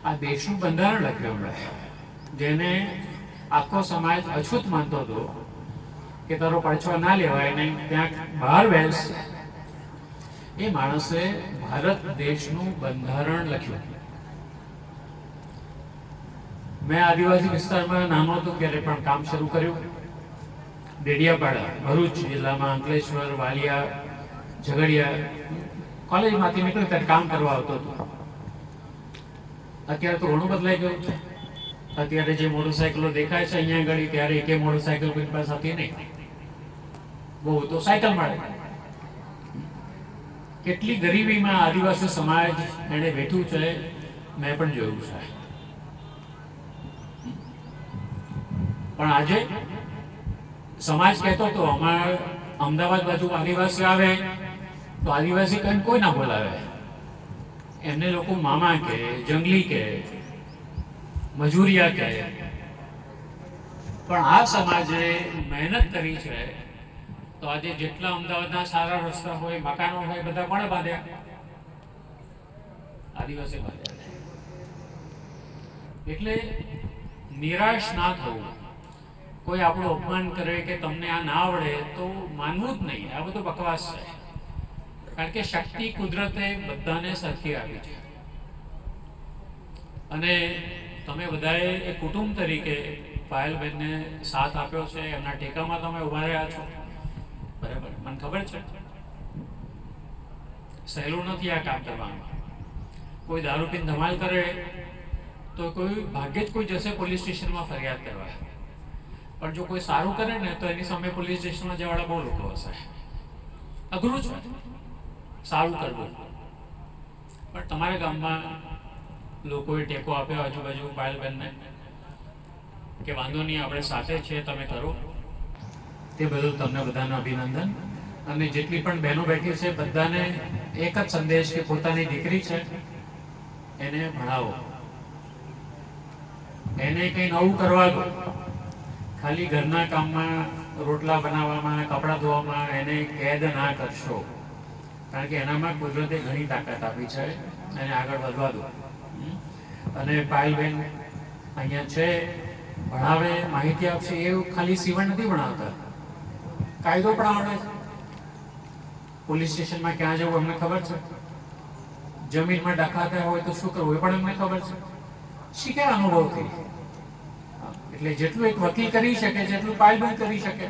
આ દેશનું બંધારણ લખ્યું હમણાં, જેને આખો સમાજ અછૂત માનતો હતો કે તારો પડછો ના લેવાય ને ત્યાં બહાર બેસ, એ માણસે ભારત દેશનું બંધારણ લખ્યું. મેં આદિવાસી વિસ્તારમાં નાનો હતો ત્યારે પણ કામ શરૂ કર્યું. ડેડિયાપાડા, ભરૂચ જિલ્લામાં અંકલેશ્વર, વાલિયા, ઝઘડિયા કોલેજમાંથી નીકળ્યું ત્યારે કામ કરવા આવતો હતો. અત્યારે તો ઘણું બદલાઈ ગયું છે. અત્યારે જે મોટરસાયકલો દેખાય છે અહીંયા આગળ, ત્યારે એક મોટરસાયકલ કોઈ પાસે હતી નહીં. બહુ તો સાયકલ મળે. કેટલી ગરીબીમાં આદિવાસી સમાજ એને બેઠું છે, મેં પણ જોયું છે. પણ આજે સમાજ કહેતો હતો અમારે અમદાવાદ બાજુ આદિવાસી આવે તો આદિવાસી કઈ કોઈ ના બોલાવે, એમને લોકો મામા કે, જંગલી કે, મજૂરિયા કહે. પણ આ સમાજે મહેનત કરી છે તો આજે જેટલા અમદાવાદના સારા રસ્તા હોય, મકાનો હોય, બધા કોણે બાંધ્યા? આદિવાસી બાંધ્યા. એટલે નિરાશ ના થવું. કોઈ આપણું અપમાન કરે કે તમને આ ના આવડે તો માનવું જ નહીં. આ બધું બકવાસ છે. કારણ કે શક્તિ કુદરતે બધાને સરખી આપી છે. અને તમે બધાએ એક કુટુંબ તરીકે પાયલબેનને સાથ આપ્યો છે, એમના ટેકામાં તમે ઉભા રહ્યા છો. બરાબર, મને ખબર છે સહેલું નથી આ કામ કરવાનું. કોઈ દારૂ પીને ધમાલ કરે તો કોઈ ભાગ્યે જ કોઈ જશે પોલીસ સ્ટેશનમાં ફરિયાદ કરવા. પણ જો કોઈ સારું કરે ને તો એની સામે પોલીસ સ્ટેશનમાં જવાવાળા બહુ લોકો હશે. અઘરું છે સારું કરવું. પણ તમારા ગામમાં લોકોએ ટેકો આપ્યો આજુબાજુ પાયલબેનને કે વાંધો નહીં, આપણે સાથે છીએ, તમે કરો. તે બદલ તમને બધાને અભિનંદન. અને જેટલી પણ બહેનો બેઠી છે બધાને એક જ સંદેશ કે પોતાની દીકરી છે એને ભણાવો, એને કંઈ નવું કરવા દો. ખાલી ઘરના કામમાં, રોટલા બનાવવામાં, કપડાં ધોવામાં એને કેદ ના કરશો. કારણ કે એનામાં કુદરતે ઘણી તાકાત આપી છે, એને આગળ વધવા દો. અને પાયલબેન અહીંયા છે, ભણાવે, માહિતી આપશે. એ ખાલી સીવણ નથી ભણાવતા, કાયદો પણ આવડે છે. પોલીસ સ્ટેશનમાં ક્યાં જવું એમને ખબર છે. જમીનમાં ડખાતા હોય તો શું કરવું એ પણ એમને ખબર છે. શીખ્યા અનુભવથી. એટલે જેટલું એક વકીલ કરી શકે, જેટલું પાયલબેન કરી શકે.